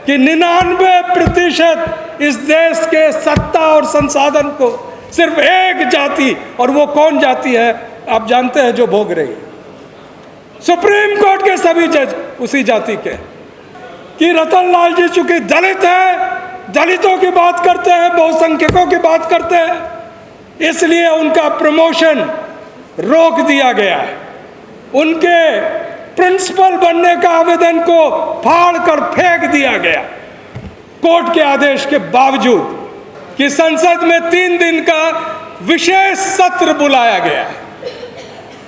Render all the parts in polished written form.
कि 99% इस देश के सत्ता और संसाधन को सिर्फ एक जाति, और वो कौन जाति है आप जानते हैं, जो भोग रही है। सुप्रीम कोर्ट के सभी जज उसी जाति के। कि रतन लाल जी चूंकि दलित है, दलितों की बात करते हैं, बहुसंख्यकों की बात करते हैं, इसलिए उनका प्रमोशन रोक दिया गया है। उनके प्रिंसिपल बनने का आवेदन को फाड़ कर फेंक दिया गया कोर्ट के आदेश के बावजूद कि संसद में 3 दिन का विशेष सत्र बुलाया गया है।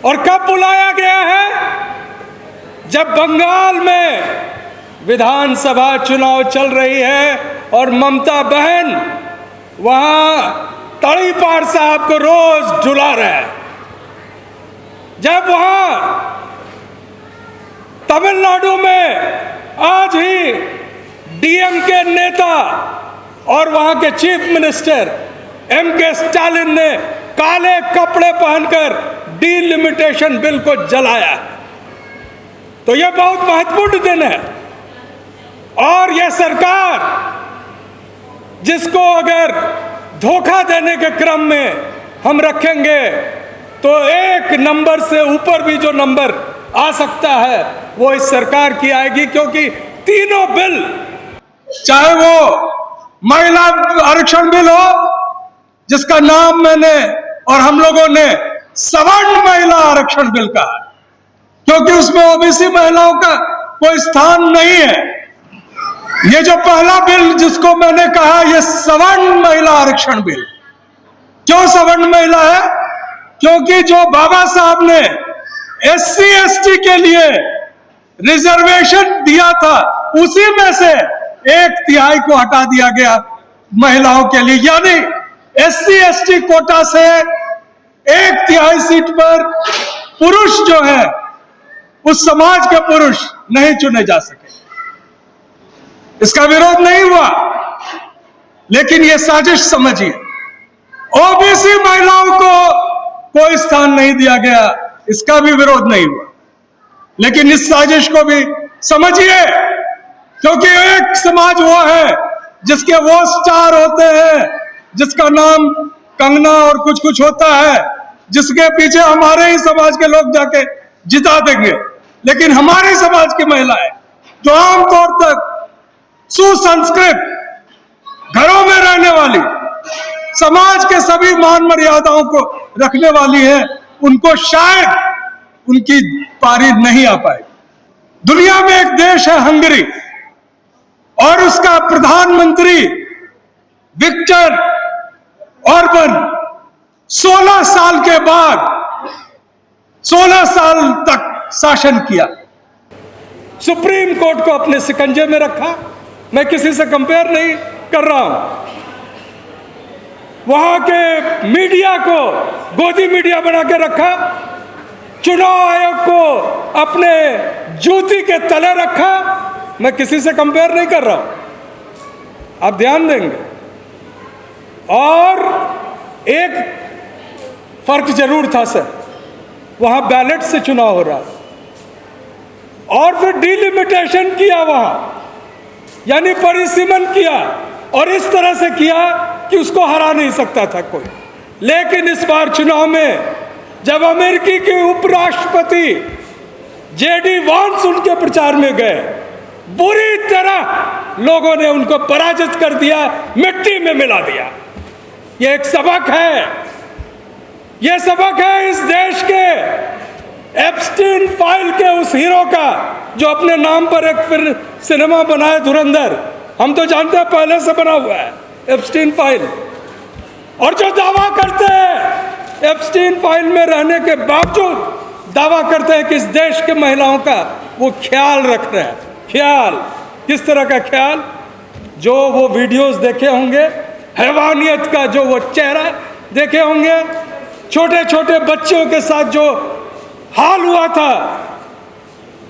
और कब बुलाया गया है? जब बंगाल में विधानसभा चुनाव चल रही है और ममता बहन वहां तड़ीपार साहब को रोज झुला रहा है। जब वहां तमिलनाडु में आज ही डीएमके नेता और वहां के चीफ मिनिस्टर एमके स्टालिन ने काले कपड़े पहनकर डिलिमिटेशन बिल को जलाया, तो यह बहुत महत्वपूर्ण दिन है। और यह सरकार जिसको अगर धोखा देने के क्रम में हम रखेंगे तो 1 नंबर से ऊपर भी जो नंबर आ सकता है वो इस सरकार की आएगी, क्योंकि तीनों बिल, चाहे वो महिला आरक्षण बिल हो जिसका नाम मैंने और हम लोगों ने सवर्ण महिला आरक्षण बिल कहा, क्योंकि उसमें ओबीसी महिलाओं का कोई स्थान नहीं है। ये जो पहला बिल जिसको मैंने कहा, ये सवर्ण महिला आरक्षण बिल। क्यों सवर्ण महिला है? क्योंकि जो बाबा साहब ने SC ST के लिए रिजर्वेशन दिया था, उसी में से 1/3 को हटा दिया गया महिलाओं के लिए, यानी SC ST कोटा से 1/3 सीट पर पुरुष जो है, उस समाज के पुरुष नहीं चुने जा सके। इसका विरोध नहीं हुआ, लेकिन यह साजिश समझिए। ओबीसी महिलाओं को कोई स्थान नहीं दिया गया, इसका भी विरोध नहीं हुआ, लेकिन इस साजिश को भी समझिए, क्योंकि एक समाज वो है जिसके वो स्टार होते हैं जिसका नाम कंगना और कुछ कुछ होता है, जिसके पीछे हमारे ही समाज के लोग जाके जिता देंगे। लेकिन हमारे समाज की महिलाएं जो आमतौर तक सुसंस्कृत घरों में रहने वाली, समाज के सभी मान मर्यादाओं को रखने वाली है, उनको शायद उनकी पारी नहीं आ पाएगी। दुनिया में एक देश है हंगरी, और उसका प्रधानमंत्री विक्टर ऑर्बन 16 साल के बाद 16 साल तक शासन किया, सुप्रीम कोर्ट को अपने शिकंजे में रखा। मैं किसी से कंपेयर नहीं कर रहा हूं। वहां के मीडिया को गोदी मीडिया बना के रखा, चुनाव आयोग को अपने जूती के तले रखा। मैं किसी से कंपेयर नहीं कर रहा हूं, आप ध्यान देंगे। और एक फर्क जरूर था सर, वहां बैलेट से चुनाव हो रहा, और फिर डिलिमिटेशन किया वहां, यानी परिसीमन किया, और इस तरह से किया कि उसको हरा नहीं सकता था कोई। लेकिन इस बार चुनाव में जब अमेरिकी के उपराष्ट्रपति JD वांस उनके प्रचार में गए, बुरी तरह लोगों ने उनको पराजित कर दिया, मिट्टी में मिला दिया। यह एक सबक है, यह सबक है इस देश के एप्स्टीन फाइल के उस हीरो का जो अपने नाम पर एक फिर सिनेमा बनाया धुरंधर। हम तो जानते हैं पहले से बना हुआ है एप्स्टीन फाइल, और जो दावा करते हैं एप्स्टीन फाइल में रहने के बावजूद दावा करते हैं कि इस देश के महिलाओं का वो ख्याल रख रहे हैं। ख्याल किस तरह का ख्याल? जो वो वीडियोस देखे होंगे, हैवानियत का जो वो चेहरा देखे होंगे, छोटे छोटे बच्चों के साथ जो हाल हुआ था,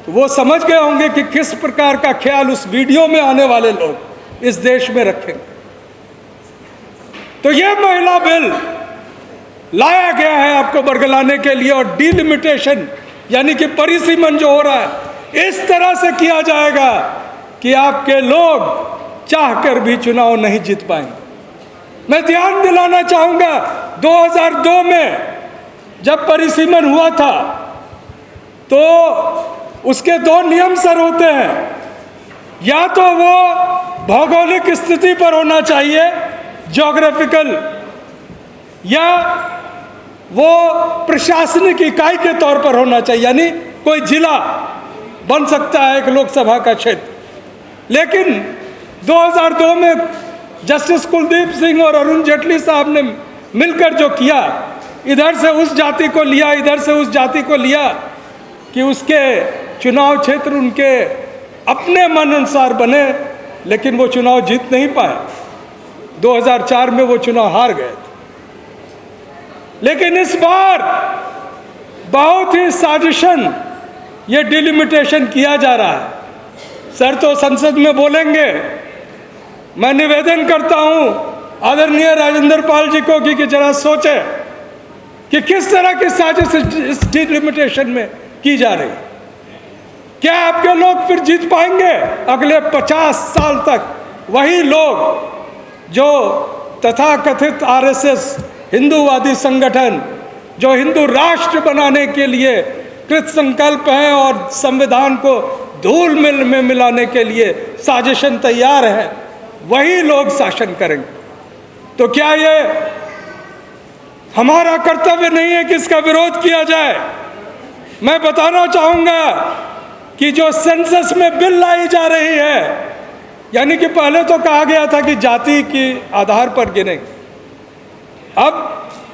तो वो समझ गए होंगे कि किस प्रकार का ख्याल उस वीडियो में आने वाले लोग इस देश में रखेंगे। तो यह महिला बिल लाया गया है आपको बरगलाने के लिए, और डिलिमिटेशन यानी कि परिसीमन जो हो रहा है इस तरह से किया जाएगा कि आपके लोग चाहकर भी चुनाव नहीं जीत पाएंगे। मैं ध्यान दिलाना चाहूँगा, 2002 में जब परिसीमन हुआ था तो उसके दो नियम सर होते हैं, या तो वो भौगोलिक स्थिति पर होना चाहिए, ज्योग्राफिकल, या वो प्रशासनिक इकाई के तौर पर होना चाहिए, यानी कोई जिला बन सकता है एक लोकसभा का क्षेत्र। लेकिन 2002 में जस्टिस कुलदीप सिंह और अरुण जेटली साहब ने मिलकर जो किया, इधर से उस जाति को लिया, इधर से उस जाति को लिया, कि उसके चुनाव क्षेत्र उनके अपने मन अनुसार बने, लेकिन वो चुनाव जीत नहीं पाए। 2004 में वो चुनाव हार गए थे। लेकिन इस बार बहुत ही साजिशन ये डिलिमिटेशन किया जा रहा है। सर तो संसद में बोलेंगे। मैं निवेदन करता हूं आदरणीय राजेंद्र पाल जी को कि जरा सोचे कि किस तरह की साजिश इस डिलिमिटेशन में की जा रही। क्या आपके लोग फिर जीत पाएंगे? अगले 50 साल तक वही लोग जो तथाकथित आरएसएस हिंदूवादी संगठन जो हिंदू राष्ट्र बनाने के लिए कृत संकल्प हैं और संविधान को धूल में मिलाने के लिए साजिशन तैयार है, वही लोग शासन करेंगे। तो क्या ये हमारा कर्तव्य नहीं है कि इसका विरोध किया जाए? मैं बताना चाहूँगा कि जो सेंसस में बिल लाई जा रही है, यानी कि पहले तो कहा गया था कि जाति के आधार पर गिनेंगे, अब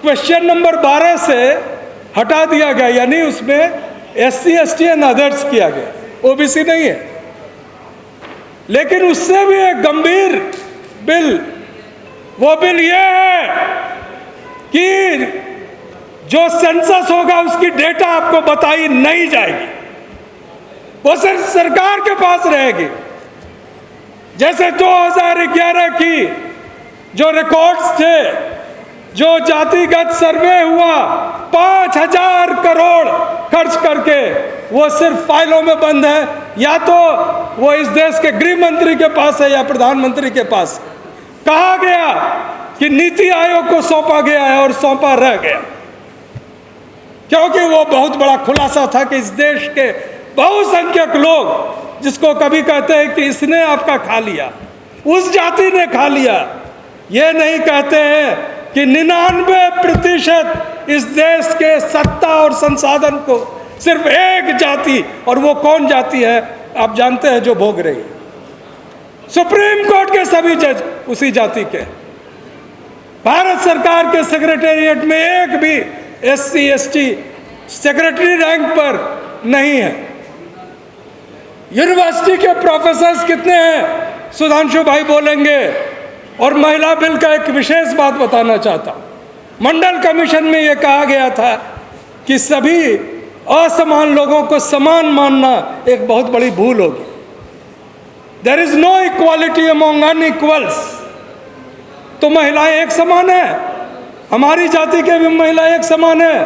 क्वेश्चन नंबर 12 से हटा दिया गया, यानी उसमें SC ST एंड अदर्स किया गया, OBC नहीं है। लेकिन उससे भी एक गंभीर बिल, वो बिल ये है कि जो सेंसस होगा उसकी डेटा आपको बताई नहीं जाएगी, वो सिर्फ सरकार के पास रहेगी। जैसे 2011 की जो रिकॉर्ड्स थे, जो जातिगत सर्वे हुआ 5000 करोड़ खर्च करके, वो सिर्फ फाइलों में बंद है, या तो वो इस देश के गृह मंत्री के पास है या प्रधानमंत्री के पास। कहा गया कि नीति आयोग को सौंपा गया है और सौंपा रह गया, क्योंकि वो बहुत बड़ा खुलासा था कि इस देश के बहुसंख्यक लोग, जिसको कभी कहते हैं कि इसने आपका खा लिया, उस जाति ने खा लिया, ये नहीं कहते हैं कि 99% इस देश के सत्ता और संसाधन को सिर्फ एक जाति, और वो कौन जाति है आप जानते हैं, जो भोग रही है। सुप्रीम कोर्ट के सभी जज उसी जाति के। भारत सरकार के सेक्रेटेरिएट में एक भी SC ST सेक्रेटरी रैंक पर नहीं है। यूनिवर्सिटी के प्रोफेसर्स कितने हैं, सुधांशु भाई बोलेंगे। और महिला बिल का एक विशेष बात बताना चाहता हूँ। मंडल कमीशन में ये कहा गया था कि सभी असमान लोगों को समान मानना एक बहुत बड़ी भूल होगी। There is no equality among unequals. तो महिलाएं एक समान है, हमारी जाति के भी महिलाएं एक समान है।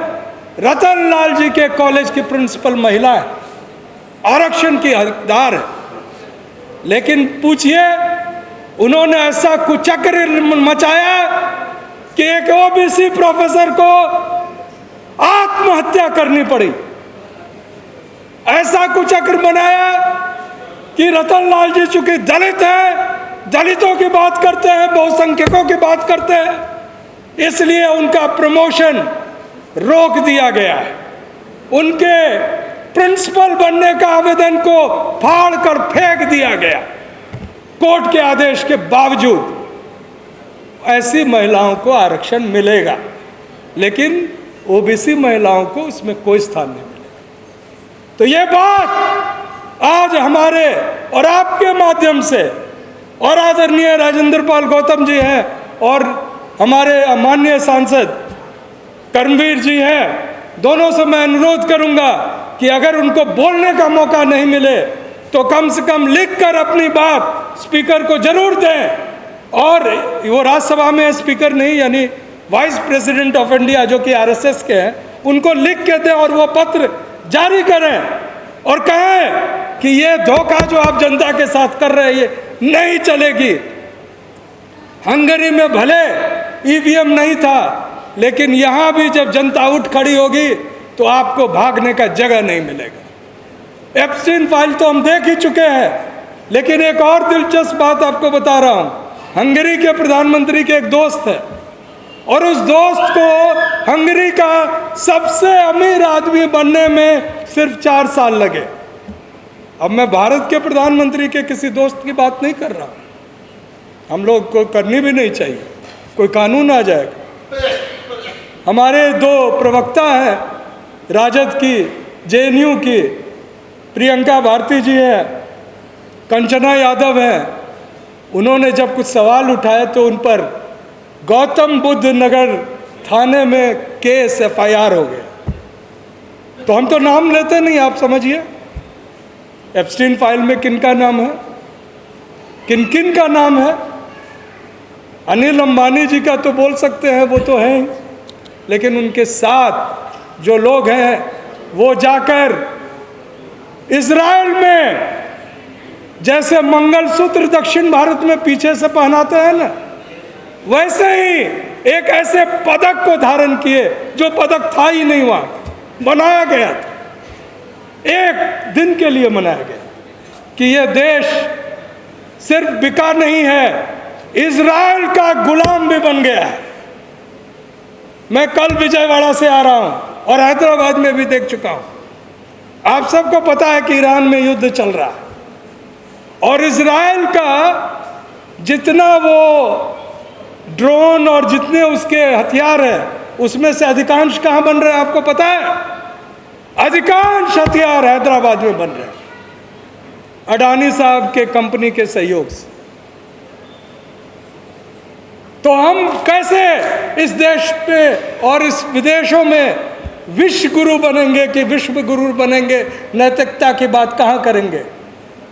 रतन लाल जी के कॉलेज की प्रिंसिपल महिला है, आरक्षण की हकदार है। लेकिन पूछिए, उन्होंने ऐसा कुचक्र मचाया कि एक OBC प्रोफेसर को आत्महत्या करनी पड़ी। ऐसा कुचक्र बनाया कि रतन लाल जी चूंकि दलित हैं, दलितों की बात करते हैं, बहुसंख्यकों की बात करते हैं, इसलिए उनका प्रमोशन रोक दिया गया है। उनके प्रिंसिपल बनने का आवेदन को फाड़ कर फेंक दिया गया कोर्ट के आदेश के बावजूद। ऐसी महिलाओं को आरक्षण मिलेगा, लेकिन OBC महिलाओं को उसमें कोई स्थान नहीं मिलेगा। तो ये बात आज हमारे और आपके माध्यम से, और आदरणीय राजेंद्र पाल गौतम जी हैं और हमारे माननीय सांसद कर्मवीर जी हैं, दोनों से मैं अनुरोध करूंगा कि अगर उनको बोलने का मौका नहीं मिले तो कम से कम लिखकर अपनी बात स्पीकर को जरूर दें। और वो राज्यसभा में स्पीकर नहीं, यानी वाइस प्रेसिडेंट ऑफ इंडिया जो कि RSS के हैं, उनको लिख के दें और वो पत्र जारी करें और कहें कि ये धोखा जो आप जनता के साथ कर रहे हैं ये नहीं चलेगी। हंगरी में भले ईवीएम नहीं था, लेकिन यहाँ भी जब जनता उठ खड़ी होगी तो आपको भागने का जगह नहीं मिलेगा। एप्स्टीन फाइल तो हम देख ही चुके हैं, लेकिन एक और दिलचस्प बात आपको बता रहा हूँ। हंगरी के प्रधानमंत्री के एक दोस्त है, और उस दोस्त को हंगरी का सबसे अमीर आदमी बनने में सिर्फ 4 साल लगे। अब मैं भारत के प्रधानमंत्री के किसी दोस्त की बात नहीं कर रहा, हम लोग को करनी भी नहीं चाहिए, कोई कानून आ जाएगा। हमारे 2 प्रवक्ता हैं राजद की, जेएनयू की, प्रियंका भारती जी है, कंचना यादव है। उन्होंने जब कुछ सवाल उठाए तो उन पर गौतम बुद्ध नगर थाने में केस FIR हो गया। तो हम तो नाम लेते नहीं, आप समझिए एप्स्टीन फाइल में किन का नाम है, किन किन का नाम है। अनिल अंबानी जी का तो बोल सकते हैं, वो तो हैं ही, लेकिन उनके साथ जो लोग हैं वो जाकर इजराइल में जैसे मंगलसूत्र दक्षिण भारत में पीछे से पहनाते हैं ना, वैसे ही एक ऐसे पदक को धारण किए जो पदक था ही नहीं, वहां बनाया गया था, एक दिन के लिए मनाया गया कि यह देश सिर्फ बिका नहीं है, इजराइल का गुलाम भी बन गया है। मैं कल विजयवाड़ा से आ रहा हूं और हैदराबाद में भी देख चुका हूं। आप सबको पता है कि ईरान में युद्ध चल रहा है, और इजराइल का जितना वो ड्रोन और जितने उसके हथियार हैं, उसमें से अधिकांश कहाँ बन रहे हैं आपको पता है? अधिकांश हथियार हैदराबाद में बन रहे हैं, अडानी साहब के कंपनी के सहयोग से। तो हम कैसे इस देश में और इस विदेशों में विश्व गुरु बनेंगे कि विश्व गुरु बनेंगे, नैतिकता की बात कहाँ करेंगे?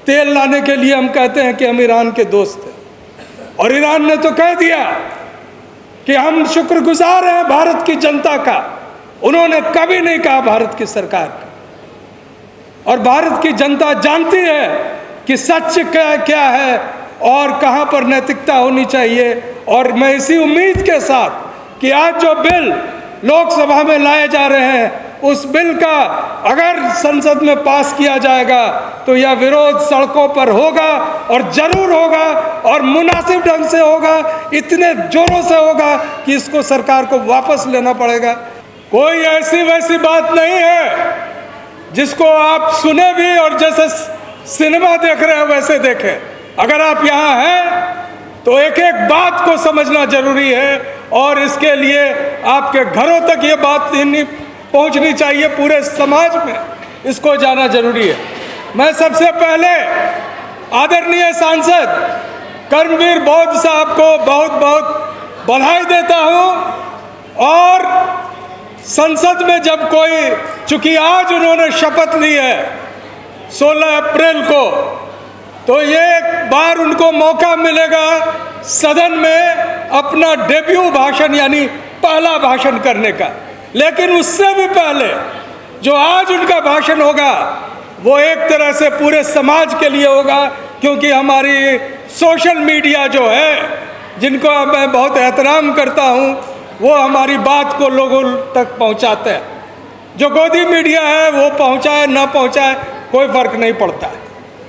तेल लाने के लिए हम कहते हैं कि हम ईरान के दोस्त हैं, और ईरान ने तो कह दिया कि हम शुक्रगुजार हैं भारत की जनता का। उन्होंने कभी नहीं कहा भारत की सरकार का, और भारत की जनता जानती है कि सच क्या है और कहाँ पर नैतिकता होनी चाहिए। और मैं इसी उम्मीद के साथ कि आज जो बिल लोकसभा में लाए जा रहे हैं, उस बिल का अगर संसद में पास किया जाएगा तो यह विरोध सड़कों पर होगा, और जरूर होगा, और मुनासिब ढंग से होगा, इतने जोरों से होगा कि इसको सरकार को वापस लेना पड़ेगा। कोई ऐसी वैसी बात नहीं है जिसको आप सुने भी और जैसे सिनेमा देख रहे हैं वैसे देखें। अगर आप यहाँ हैं तो एक एक बात को समझना जरूरी है, और इसके लिए आपके घरों तक ये बात पहुंचनी चाहिए, पूरे समाज में इसको जाना जरूरी है। मैं सबसे पहले आदरणीय सांसद कर्मवीर बौद्ध साहब को बहुत बहुत बधाई देता हूं। और संसद में जब कोई, चूंकि आज उन्होंने शपथ ली है 16 अप्रैल को, तो ये एक बार उनको मौका मिलेगा सदन में अपना डेब्यू भाषण यानी पहला भाषण करने का। लेकिन उससे भी पहले जो आज उनका भाषण होगा वो एक तरह से पूरे समाज के लिए होगा, क्योंकि हमारी सोशल मीडिया जो है, जिनको मैं बहुत एहतराम करता हूं, वो हमारी बात को लोगों तक पहुंचाते हैं। जो गोदी मीडिया है वो पहुंचाए ना पहुंचाए कोई फर्क नहीं पड़ता है।